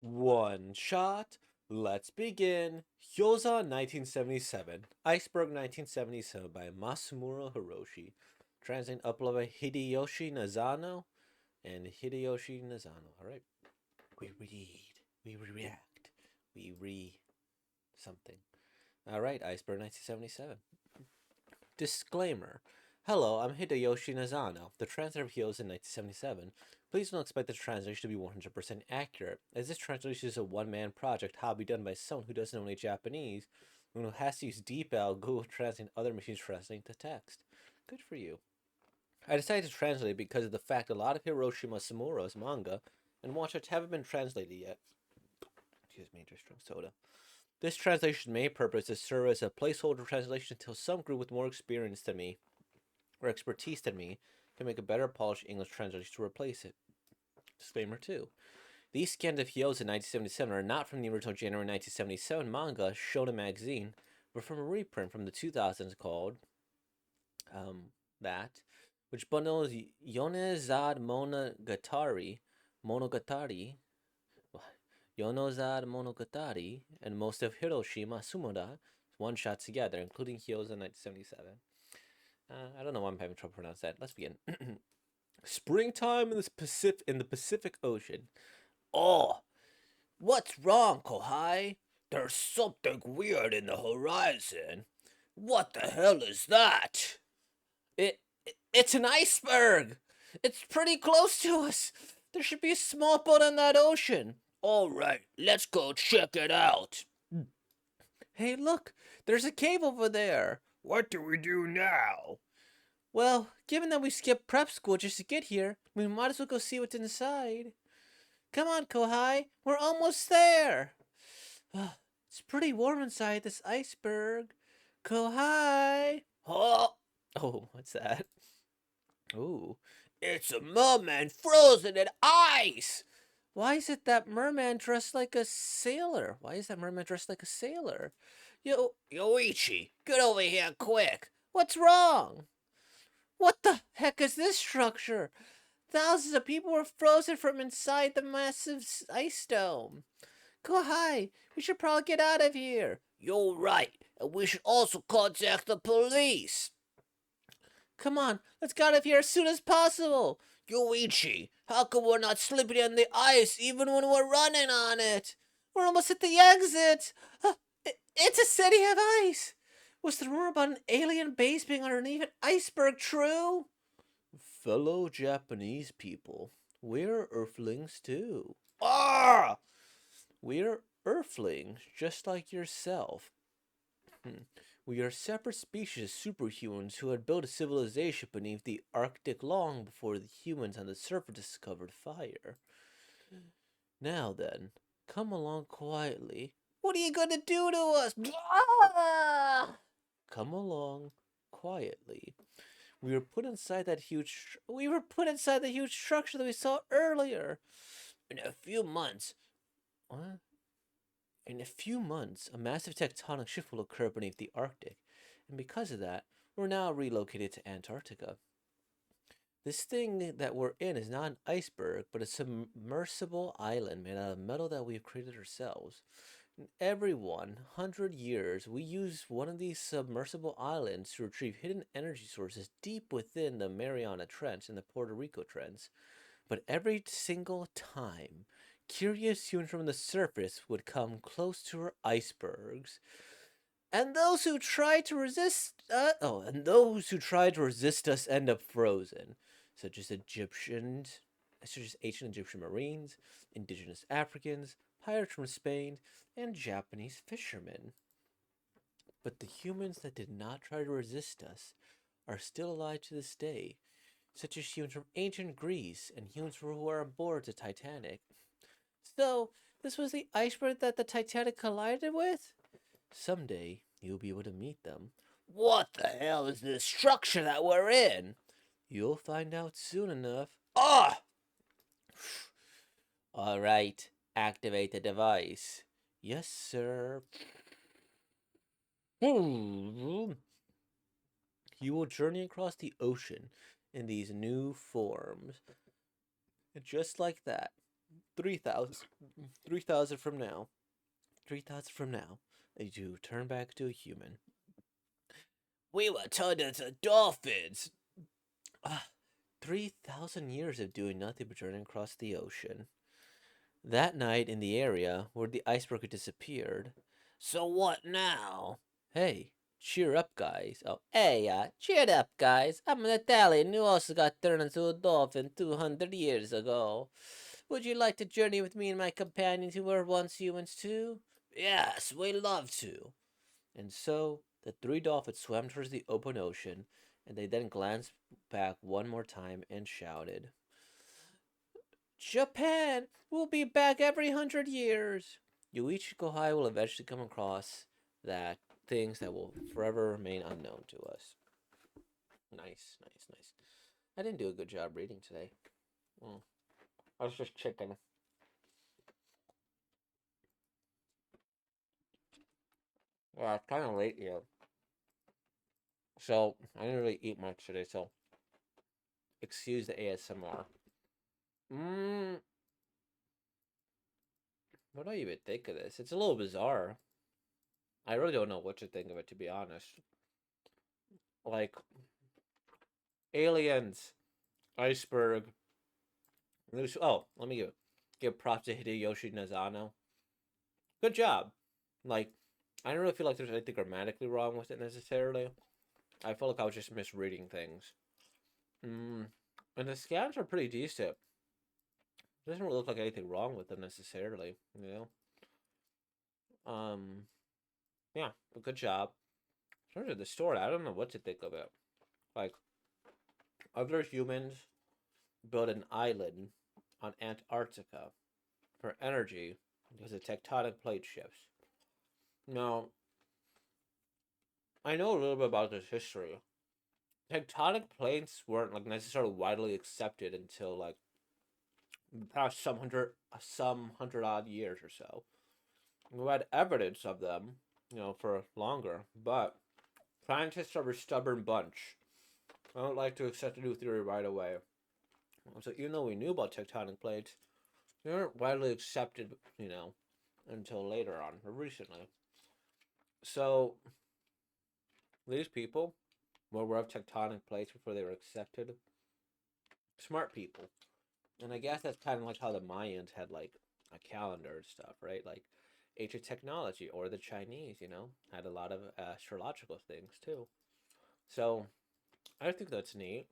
One shot. Let's begin. Hyōzan 1977. Iceberg 1977 by Masumuro Hiroshi. Translating upload by Hideyoshi Nazano and Hideyoshi Nazano. Alright. We read. We react. We re something. Alright, Iceberg 1977. Disclaimer. Hello, I'm Hideyoshi Nazano, the translator of Hyōzan 1977. Please don't expect the translation to be 100% accurate, as this translation is a one-man project hobby done by someone who doesn't know any Japanese, and who has to use DeepL, Google Translate, and other machines translating to text. Good for you. I decided to translate it because of the fact a lot of Hiroshi Masumoto's manga and one-shots haven't been translated yet. Excuse me, just drink soda. This translation's main purpose is to serve as a placeholder translation until some group with more experience than me, or expertise than me, can make a better polished English translation to replace it. Disclaimer 2. These scans of Hyōzan 1977 are not from the original January 1977 manga, Shonen Magazine, but from a reprint from the 2000s called, that, which bundles Yonezad Monogatari, and most of Hiroshi Masumoto's one-shot together, including Hyōzan 1977. I don't know why I'm having trouble pronouncing that. Let's begin. Springtime in the Pacific Ocean. Oh, what's wrong, Kohai? There's something weird in the horizon. What the hell is that? It's an iceberg. It's pretty close to us. There should be a small boat in that ocean. All right, let's go check it out. Hey, look, there's a cave over there. What do we do now? Well, given that we skipped prep school just to get here, we might as well go see what's inside. Come on, Kohai, we're almost there. It's pretty warm inside this iceberg. Kohai! Oh, what's that? Ooh, it's a merman frozen in ice! Why is it that merman dressed like a sailor? Why is that merman dressed like a sailor? Yoichi, get over here quick. What's wrong? What the heck is this structure? Thousands of people were frozen from inside the massive ice dome. Kohai, we should probably get out of here. You're right, and we should also contact the police. Come on, let's get out of here as soon as possible. Yoichi, how come we're not slipping in the ice even when we're running on it? We're almost at the exit. It's a city of ice. Was the rumor about an alien base being underneath an iceberg true? Fellow Japanese people, we're Earthlings too. Ah! We're Earthlings, just like yourself. We are separate species of superhumans who had built a civilization beneath the Arctic long before the humans on the surface discovered fire. Now then, come along quietly. What are you gonna do to us? Come along quietly. We were put inside the huge structure that we saw earlier. In a few months, what? In a few months, a massive tectonic shift will occur beneath the Arctic, and because of that, we're now relocated to Antarctica. This thing that we're in is not an iceberg, but a submersible island made out of metal that we've created ourselves. Every 100 years, we use one of these submersible islands to retrieve hidden energy sources deep within the Mariana Trench and the Puerto Rico Trench. But every single time, curious humans from the surface would come close to our icebergs. And those who try to resist us end up frozen, such as ancient Egyptian Marines, indigenous Africans, pirates from Spain, and Japanese fishermen. But the humans that did not try to resist us are still alive to this day, such as humans from ancient Greece and humans who were on board the Titanic. So, this was the iceberg that the Titanic collided with? Someday, you'll be able to meet them. What the hell is this structure that we're in? You'll find out soon enough. Ah! Alright, activate the device. Yes, sir. You will journey across the ocean in these new forms. And just like that, 3,000 3,000 from now. 3,000 from now. You turn back to a human. We were turned into dolphins! 3,000 years of doing nothing but turning across the ocean. That night in the area where the iceberg had disappeared. So what now? Hey, cheer up, guys. Oh, hey, cheer up, guys. I'm an Italian who also got turned into a dolphin 200 years ago. Would you like to journey with me and my companions who were once humans too? Yes, we love to. And so the three dolphins swam towards the open ocean, and they then glanced back one more time and shouted, Japan! We'll be back every 100 years! Yuichi will eventually come across that things that will forever remain unknown to us. Nice, nice, nice. I didn't do a good job reading today. I was just chicken. Yeah, it's kind of late here. So, I didn't really eat much today, so excuse the ASMR. Mmm, what do I even think of this? It's a little bizarre. I really don't know what to think of it, to be honest. Like, aliens, iceberg. Oh, let me give props to Hideyoshi Nazano. Good job. Like, I don't really feel like there's anything grammatically wrong with it necessarily. I feel like I was just misreading things. And the scans are pretty decent. It doesn't really look like anything wrong with them necessarily, you know? Yeah, but good job. In terms of the story, I don't know what to think of it. Like, other humans built an island on Antarctica for energy because of tectonic plate shifts. Now, I know a little bit about this history. Tectonic plates weren't like necessarily widely accepted until like the past some hundred odd years or so. We had evidence of them, for longer, but scientists are a stubborn bunch. I don't like to accept a new theory right away. So even though we knew about tectonic plates, they weren't widely accepted, until later on, or recently. So these people were aware of tectonic plates before they were accepted. Smart people. And I guess that's kind of like how the Mayans had like a calendar and stuff, right? Like ancient technology, or the Chinese, had a lot of astrological things too. So I think that's neat.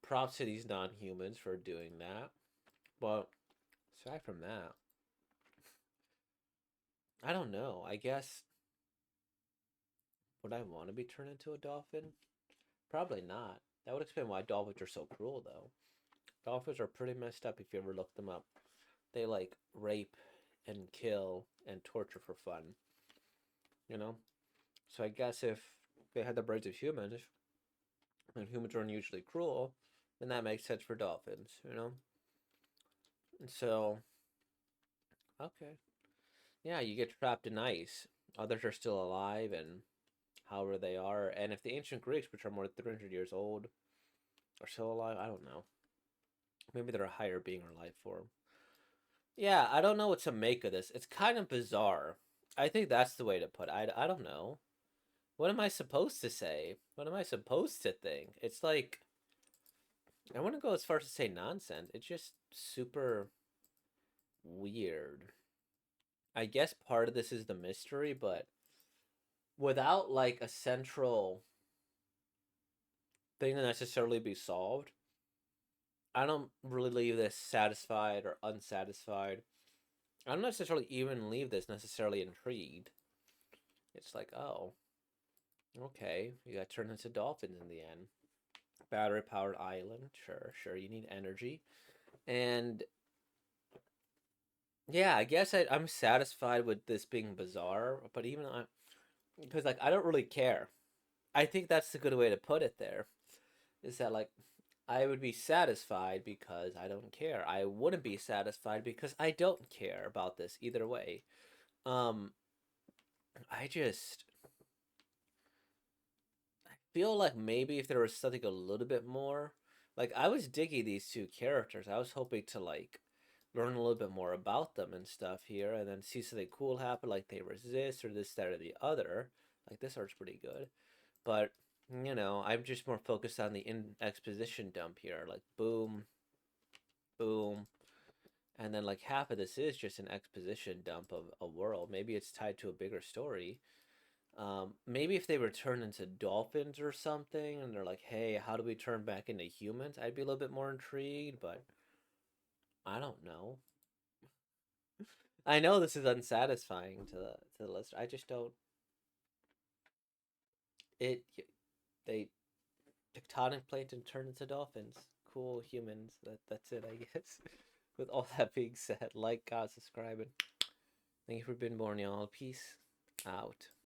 Props to these non-humans for doing that. But aside from that, I don't know. I guess would I want to be turned into a dolphin? Probably not. That would explain why dolphins are so cruel, though. Dolphins are pretty messed up if you ever look them up. They like rape and kill and torture for fun. You know? So I guess if they had the brains of humans, and humans are unusually cruel, then that makes sense for dolphins. And so, okay. Yeah, you get trapped in ice. Others are still alive, and however they are. And if the ancient Greeks, which are more than 300 years old, are still alive, I don't know. Maybe they're a higher being or life form. Yeah, I don't know what to make of this. It's kind of bizarre. I think that's the way to put it. I don't know. What am I supposed to say? What am I supposed to think? It's like, I wouldn't go as far as to say nonsense. It's just super weird. I guess part of this is the mystery, but without like a central thing to necessarily be solved, I don't really leave this satisfied or unsatisfied. I don't necessarily even leave this necessarily intrigued. It's like, oh, okay, you got turned into dolphins in the end. Battery powered island, sure, sure, you need energy. And yeah, I guess I'm satisfied with this being bizarre, but even I, because like I don't really care. I think that's the good way to put it there. Is that like I would be satisfied because I don't care. I wouldn't be satisfied because I don't care about this either way. Um I just feel like maybe if there was something a little bit more, like I was digging these two characters. I was hoping to like learn a little bit more about them and stuff here, and then see something cool happen, like they resist or this, that, or the other. Like this art's pretty good, but I'm just more focused on the exposition dump here. Like boom, boom, and then like half of this is just an exposition dump of a world. Maybe it's tied to a bigger story. Maybe if they were turned into dolphins or something, and they're like, "Hey, how do we turn back into humans?" I'd be a little bit more intrigued, but I don't know. I know this is unsatisfying to the listener. I just don't. It they tectonic plates and turn into dolphins. Cool humans. That's it, I guess. With all that being said, like, God, subscribe, and thank you for being born, y'all. Peace out.